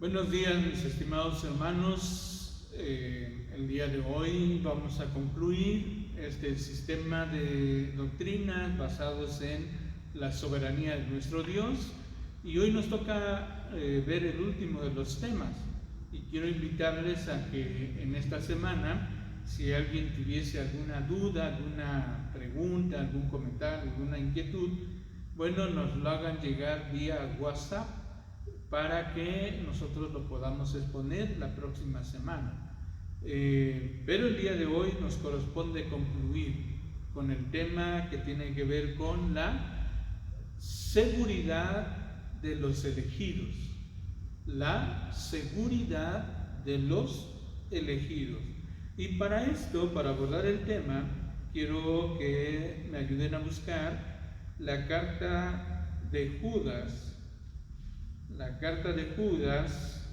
Buenos días, mis estimados hermanos. El día de hoy vamos a concluir este sistema de doctrinas basados en la soberanía de nuestro Dios, y hoy nos toca ver el último de los temas, y quiero invitarles a que en esta semana, si alguien tuviese alguna duda, alguna pregunta, algún comentario, alguna inquietud, bueno, nos lo hagan llegar vía WhatsApp para que nosotros lo podamos exponer la próxima semana. Pero el día de hoy nos corresponde concluir con el tema que tiene que ver con la seguridad de los elegidos. La seguridad de los elegidos. Y para esto, para abordar el tema, quiero que me ayuden a buscar la carta de Judas. La carta de Judas,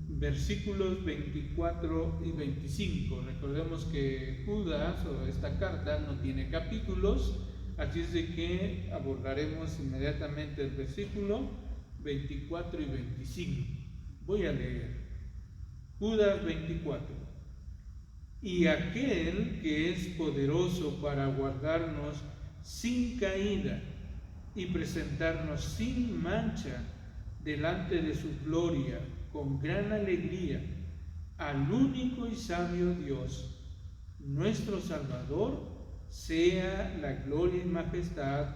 versículos 24 y 25. Recordemos que Judas, o esta carta, no tiene capítulos, así es de que abordaremos inmediatamente el versículo 24 y 25. Voy a leer. Judas 24. Y aquel que es poderoso para guardarnos sin caída y presentarnos sin mancha delante de su gloria con gran alegría, al único y sabio Dios, nuestro Salvador, sea la gloria y majestad,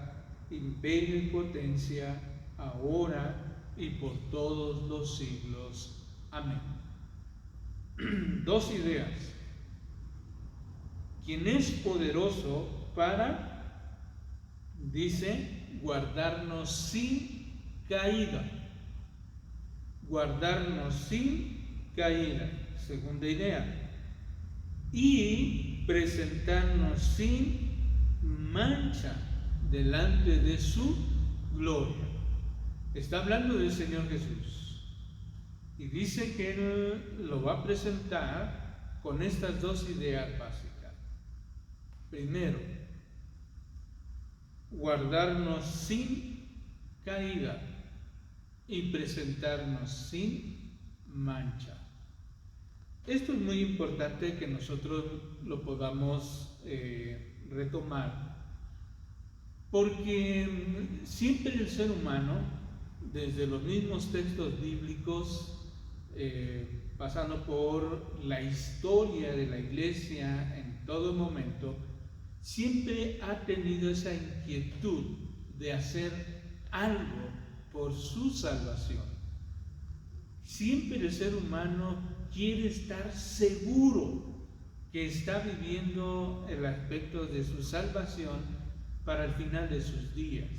imperio y potencia, ahora y por todos los siglos. Amén. Dos ideas. ¿Quién es poderoso para, dice, guardarnos sin caída? Guardarnos sin caída, segunda idea, y presentarnos sin mancha delante de su gloria. Está hablando del Señor Jesús y dice que Él lo va a presentar con estas dos ideas básicas. Primero, guardarnos sin caída y presentarnos sin mancha. Esto es muy importante que nosotros lo podamos retomar, porque siempre el ser humano, desde los mismos textos bíblicos, pasando por la historia de la iglesia en todo momento, siempre ha tenido esa inquietud de hacer algo por su salvación. Siempre el ser humano quiere estar seguro que está viviendo el aspecto de su salvación para el final de sus días.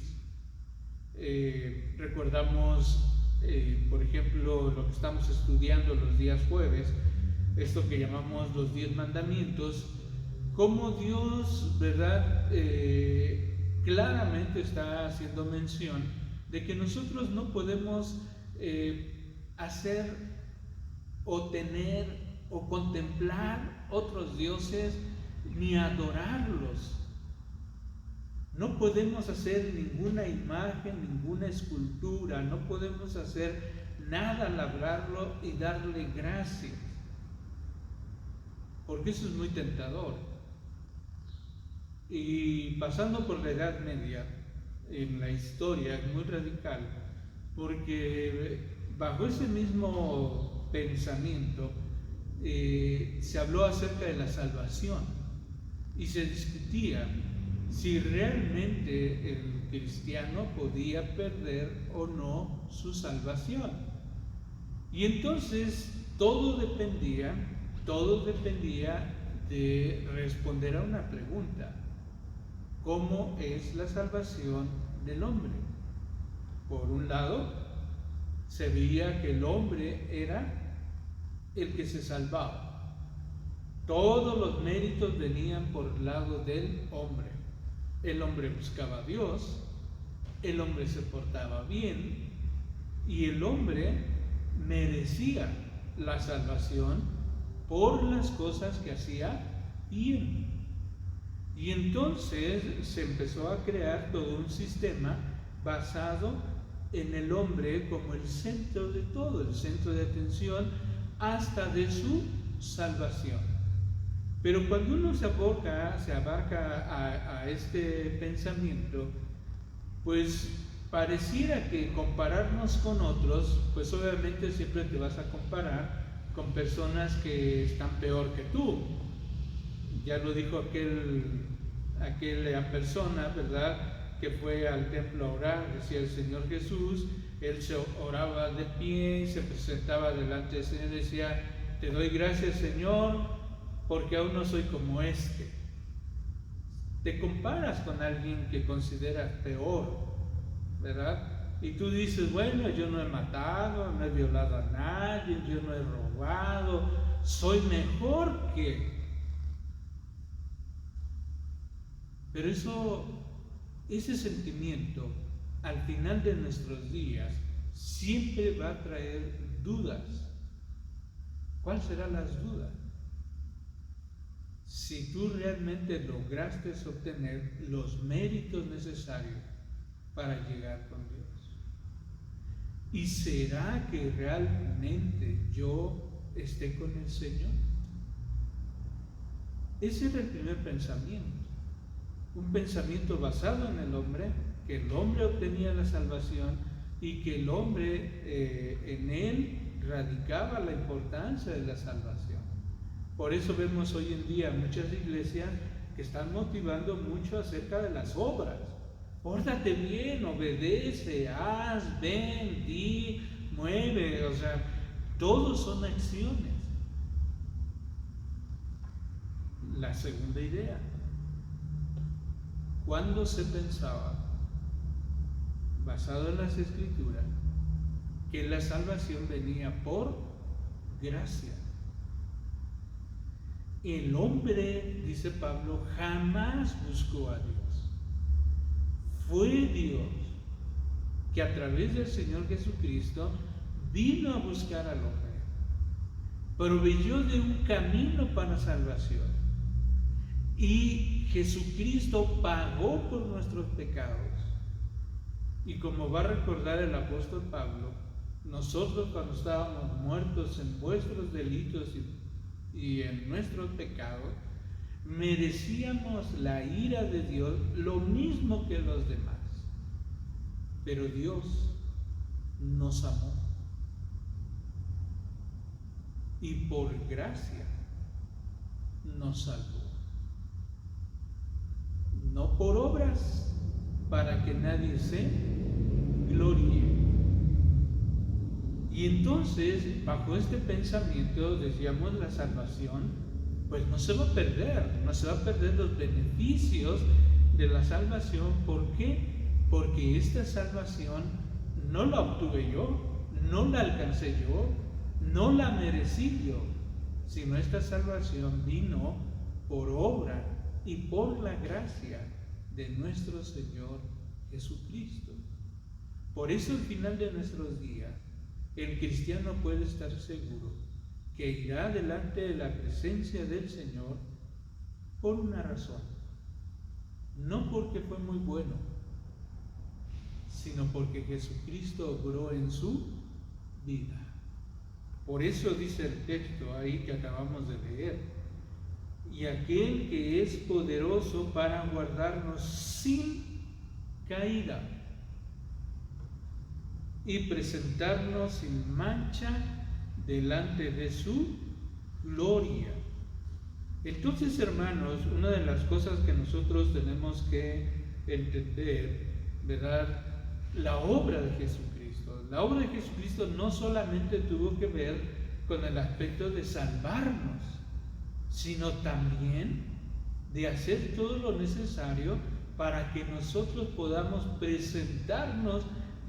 Recordamos, por ejemplo, lo que estamos estudiando los días jueves, esto que llamamos los 10 mandamientos, cómo Dios, ¿verdad?, claramente está haciendo mención de que nosotros no podemos hacer o tener o contemplar otros dioses ni adorarlos. No podemos hacer ninguna imagen, ninguna escultura, no podemos hacer nada, labrarlo y darle gracias, porque eso es muy tentador. Y pasando por la Edad Media, en la historia es muy radical, porque bajo ese mismo pensamiento se habló acerca de la salvación y se discutía si realmente el cristiano podía perder o no su salvación. Y entonces todo dependía de responder a una pregunta: ¿cómo es la salvación del hombre? Por un lado, se veía que el hombre era el que se salvaba. Todos los méritos venían por el lado del hombre. El hombre buscaba a Dios, el hombre se portaba bien y el hombre merecía la salvación por las cosas que hacía bien. Y entonces se empezó a crear todo un sistema basado en el hombre como el centro de todo, el centro de atención hasta de su salvación. Pero cuando uno se abarca a este pensamiento, pues pareciera que compararnos con otros, pues obviamente siempre te vas a comparar con personas que están peor que tú. Ya lo dijo aquella persona, ¿verdad?, que fue al templo a orar, decía el Señor Jesús, él se oraba de pie y se presentaba delante del Señor y decía: te doy gracias, Señor, porque aún no soy como este. Te comparas con alguien que consideras peor, ¿verdad? Y tú dices: bueno, yo no he matado, no he violado a nadie, yo no he robado, soy mejor que... Pero ese sentimiento, al final de nuestros días, siempre va a traer dudas. ¿Cuáles serán las dudas? Si tú realmente lograste obtener los méritos necesarios para llegar con Dios. ¿Y será que realmente yo esté con el Señor? Ese era el primer pensamiento. Un pensamiento basado en el hombre, que el hombre obtenía la salvación y que el hombre en él radicaba la importancia de la salvación. Por eso vemos hoy en día muchas iglesias que están motivando mucho acerca de las obras. Pórtate bien, obedece, haz, ven, di, mueve, o sea, todos son acciones. La segunda idea: ¿cuándo se pensaba, basado en las Escrituras, que la salvación venía por gracia? El hombre, dice Pablo, jamás buscó a Dios. Fue Dios que a través del Señor Jesucristo vino a buscar al hombre, proveyó de un camino para salvación, y Jesucristo pagó por nuestros pecados. Y como va a recordar el apóstol Pablo, nosotros cuando estábamos muertos en vuestros delitos y en nuestros pecados, merecíamos la ira de Dios lo mismo que los demás. Pero Dios nos amó y por gracia nos salvó. No por obras, para que nadie se gloríe. Y entonces, bajo este pensamiento, decíamos, la salvación pues no se va a perder, no se va a perder los beneficios de la salvación. ¿Por qué? Porque esta salvación no la obtuve yo, no la alcancé yo, no la merecí yo, sino esta salvación vino por obra y por la gracia de nuestro Señor Jesucristo. Por eso al final de nuestros días, el cristiano puede estar seguro que irá delante de la presencia del Señor por una razón, no porque fue muy bueno, sino porque Jesucristo obró en su vida. Por eso dice el texto ahí que acabamos de leer: y aquel que es poderoso para guardarnos sin caída y presentarnos sin mancha delante de su gloria. Entonces, hermanos, una de las cosas que nosotros tenemos que entender, ¿verdad? La obra de Jesucristo. La obra de Jesucristo no solamente tuvo que ver con el aspecto de salvarnos, sino también de hacer todo lo necesario para que nosotros podamos presentarnos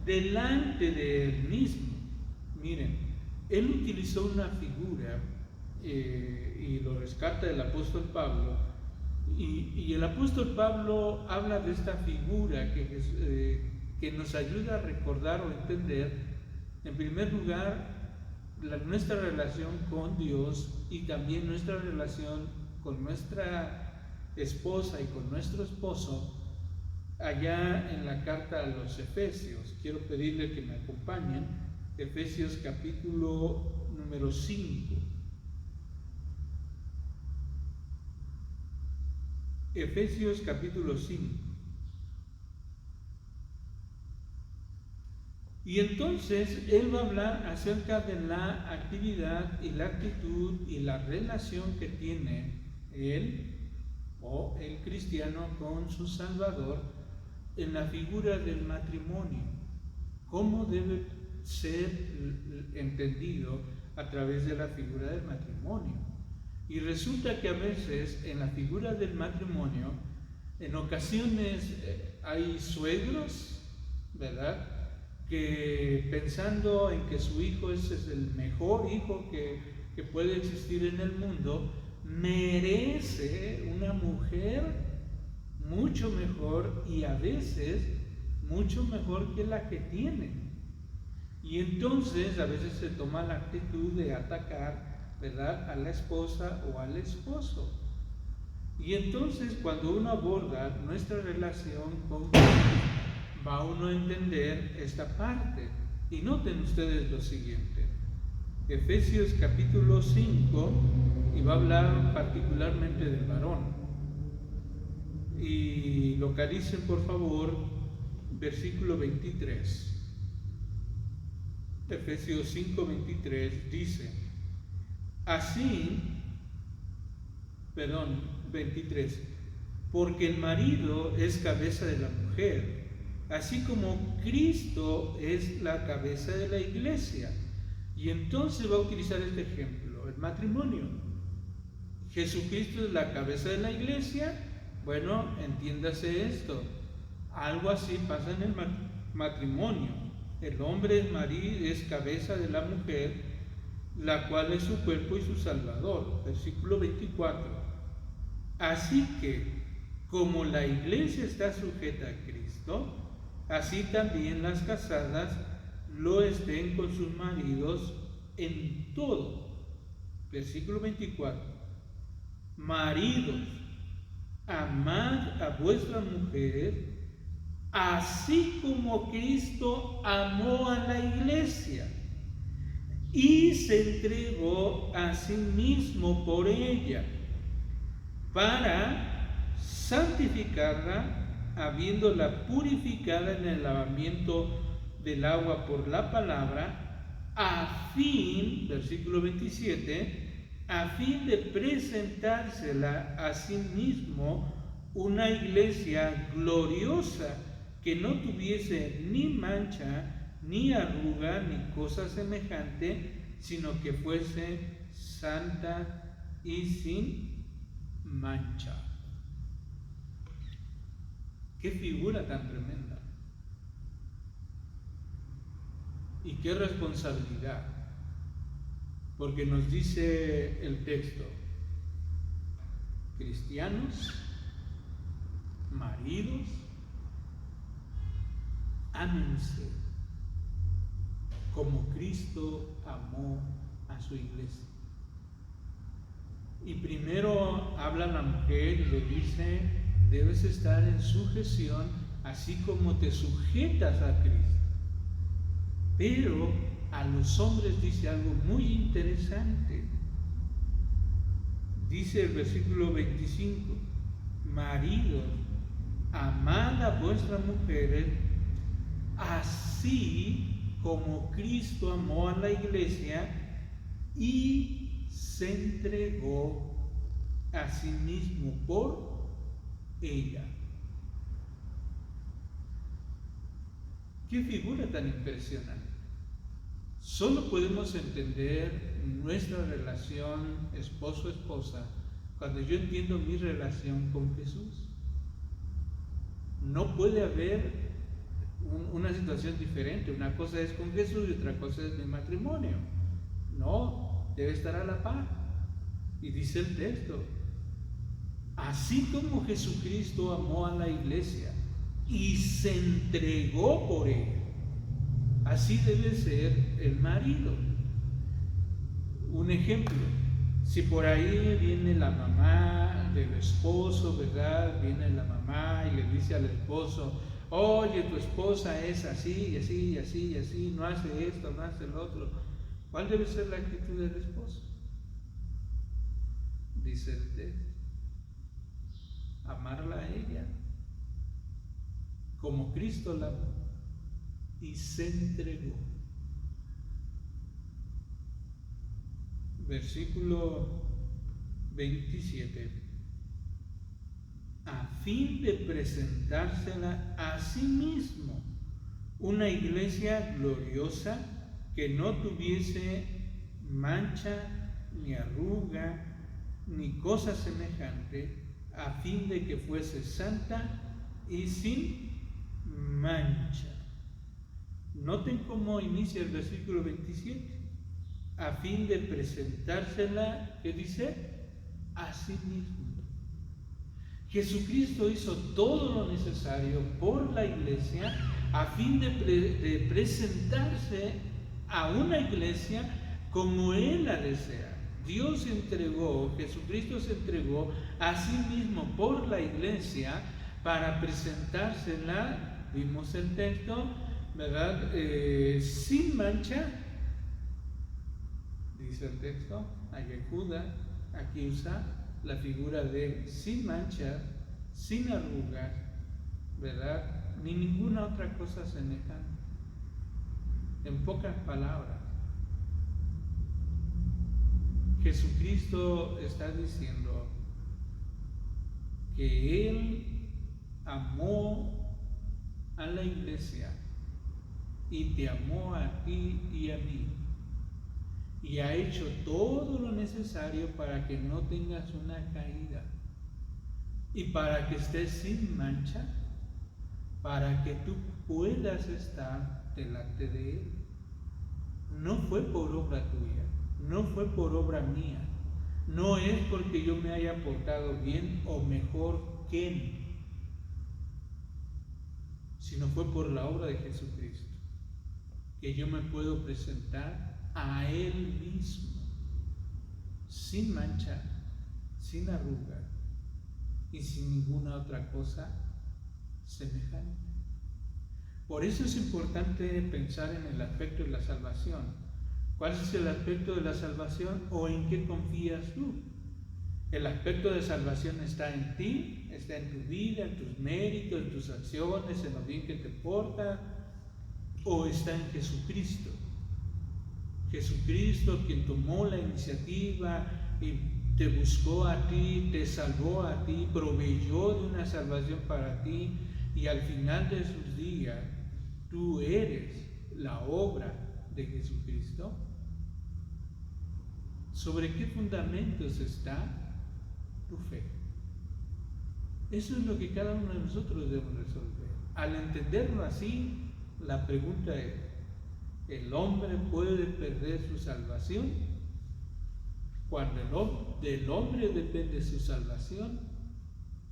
delante de Él mismo. Miren, Él utilizó una figura y lo rescata el apóstol Pablo, y el apóstol Pablo habla de esta figura que nos ayuda a recordar o entender, en primer lugar, nuestra relación con Dios y también nuestra relación con nuestra esposa y con nuestro esposo, allá en la carta a los Efesios. Quiero pedirle que me acompañen. Efesios capítulo número 5. Efesios capítulo 5. Y entonces él va a hablar acerca de la actividad y la actitud y la relación que tiene él o el cristiano con su Salvador en la figura del matrimonio. ¿Cómo debe ser entendido a través de la figura del matrimonio? Y resulta que a veces en la figura del matrimonio, en ocasiones hay suegros, ¿verdad?, que pensando en que su hijo es el mejor hijo que puede existir en el mundo, merece una mujer mucho mejor y a veces mucho mejor que la que tiene. Y entonces a veces se toma la actitud de atacar, ¿verdad?, a la esposa o al esposo. Y entonces cuando uno aborda nuestra relación con Dios, va uno a entender esta parte. Y noten ustedes lo siguiente. Efesios capítulo 5, y va a hablar particularmente del varón. Y localicen por favor versículo 23. Efesios 5:23 dice, 23, porque el marido es cabeza de la mujer, así como Cristo es la cabeza de la iglesia. Y entonces va a utilizar este ejemplo, el matrimonio. Jesucristo es la cabeza de la iglesia. Bueno, entiéndase esto. Algo así pasa en el matrimonio. El hombre es cabeza de la mujer, la cual es su cuerpo y su salvador. Versículo 24. Así que, como la iglesia está sujeta a Cristo, así también las casadas lo estén con sus maridos en todo. Versículo 24. Maridos, amad a vuestras mujeres, así como Cristo amó a la iglesia y se entregó a sí mismo por ella, para santificarla, habiéndola purificada en el lavamiento del agua por la palabra, a fin, versículo 27, a fin de presentársela a sí mismo una iglesia gloriosa, que no tuviese ni mancha, ni arruga, ni cosa semejante, sino que fuese santa y sin mancha. ¡Qué figura tan tremenda! Y qué responsabilidad, porque nos dice el texto: cristianos, maridos, ámense como Cristo amó a su iglesia. Y primero habla la mujer y le dice: debes estar en sujeción, así como te sujetas a Cristo. Pero a los hombres dice algo muy interesante. Dice el versículo 25: maridos, amad a vuestras mujeres, así como Cristo amó a la iglesia y se entregó a sí mismo por ella. ¡Qué figura tan impresionante! Solo podemos entender nuestra relación esposo-esposa cuando yo entiendo mi relación con Jesús. No puede haber una situación diferente. Una cosa es con Jesús y otra cosa es mi matrimonio. No, debe estar a la par. Y dice el texto: así como Jesucristo amó a la iglesia y se entregó por ella, así debe ser el marido. Un ejemplo: si por ahí viene la mamá del esposo, ¿verdad? Viene la mamá y le dice al esposo: oye, tu esposa es así, y así, y así, y así, no hace esto, no hace lo otro. ¿Cuál debe ser la actitud del esposo? Dice el texto: amarla a ella como Cristo la amó y se entregó. Versículo 27: a fin de presentársela a sí mismo una iglesia gloriosa, que no tuviese mancha, ni arruga, ni cosa semejante, a fin de que fuese santa y sin mancha. Noten cómo inicia el versículo 27. A fin de presentársela, ¿qué dice? A sí mismo. Jesucristo hizo todo lo necesario por la iglesia a fin de presentarse a una iglesia como Él la desea. Dios se entregó, Jesucristo se entregó a sí mismo por la iglesia para presentársela, vimos el texto, ¿verdad? Sin mancha, dice el texto, Ayahuda, aquí usa la figura de sin mancha, sin arrugas, ¿verdad? Ni ninguna otra cosa semejante. En pocas palabras, Jesucristo está diciendo que Él amó a la iglesia y te amó a ti y a mí, y ha hecho todo lo necesario para que no tengas una caída y para que estés sin mancha, para que tú puedas estar delante de Él. No fue por obra tuya, no fue por obra mía, no es porque yo me haya portado bien o mejor que Él, sino fue por la obra de Jesucristo que yo me puedo presentar a Él mismo, sin mancha, sin arruga y sin ninguna otra cosa semejante. Por eso es importante pensar en el aspecto de la salvación. ¿Cuál es el aspecto de la salvación o en qué confías tú? El aspecto de salvación está en ti, está en tu vida, en tus méritos, en tus acciones, en lo bien que te portas, o está en Jesucristo. Jesucristo, quien tomó la iniciativa y te buscó a ti, te salvó a ti, proveyó de una salvación para ti, y al final de sus días tú eres la obra de Jesucristo. ¿Sobre qué fundamentos está tu fe? Eso es lo que cada uno de nosotros debemos resolver. Al entenderlo así, la pregunta es: ¿el hombre puede perder su salvación? Cuando del hombre depende su salvación,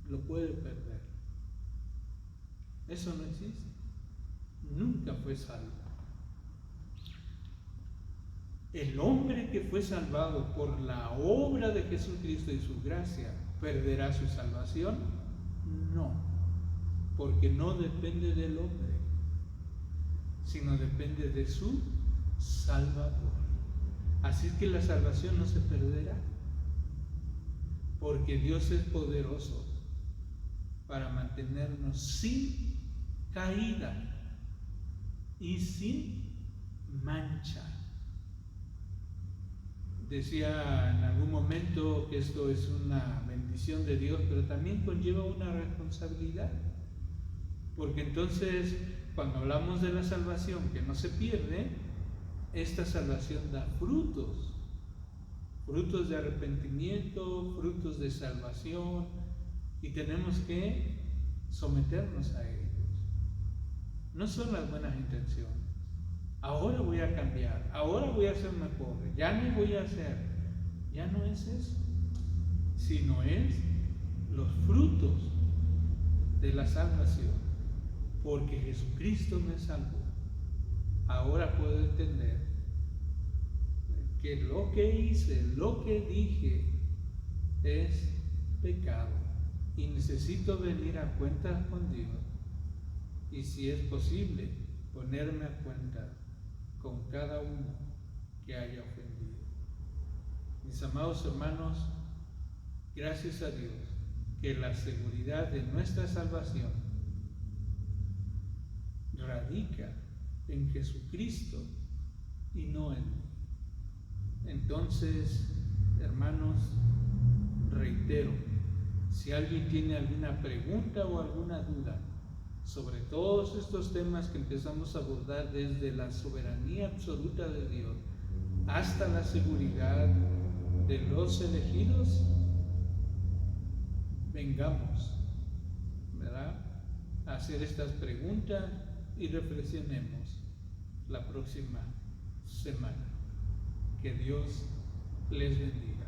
lo puede perder. Eso no existe. Nunca fue salvo. El hombre que fue salvado por la obra de Jesucristo y su gracia, ¿perderá su salvación? No, porque no depende del hombre, sino depende de su Salvador. Así que la salvación no se perderá, porque Dios es poderoso para mantenernos sin caída y sin mancha. Decía en algún momento que esto es una bendición de Dios, pero también conlleva una responsabilidad, porque entonces cuando hablamos de la salvación que no se pierde, esta salvación da frutos, frutos de arrepentimiento, frutos de salvación, y tenemos que someternos a ellos. No son las buenas intenciones. Ahora voy a cambiar, ahora voy a ser mejor, ya no voy a hacer. Ya no es eso, sino es los frutos de la salvación, porque Jesucristo me salvó. Ahora puedo entender que lo que hice, lo que dije, es pecado y necesito venir a cuenta con Dios. Y si es posible, ponerme a cuenta con cada uno que haya ofendido. Mis amados hermanos, gracias a Dios que la seguridad de nuestra salvación radica en Jesucristo y no en mí. Entonces, hermanos, reitero, si alguien tiene alguna pregunta o alguna duda sobre todos estos temas que empezamos a abordar, desde la soberanía absoluta de Dios hasta la seguridad de los elegidos, vengamos, ¿verdad?, a hacer estas preguntas y reflexionemos la próxima semana. Que Dios les bendiga.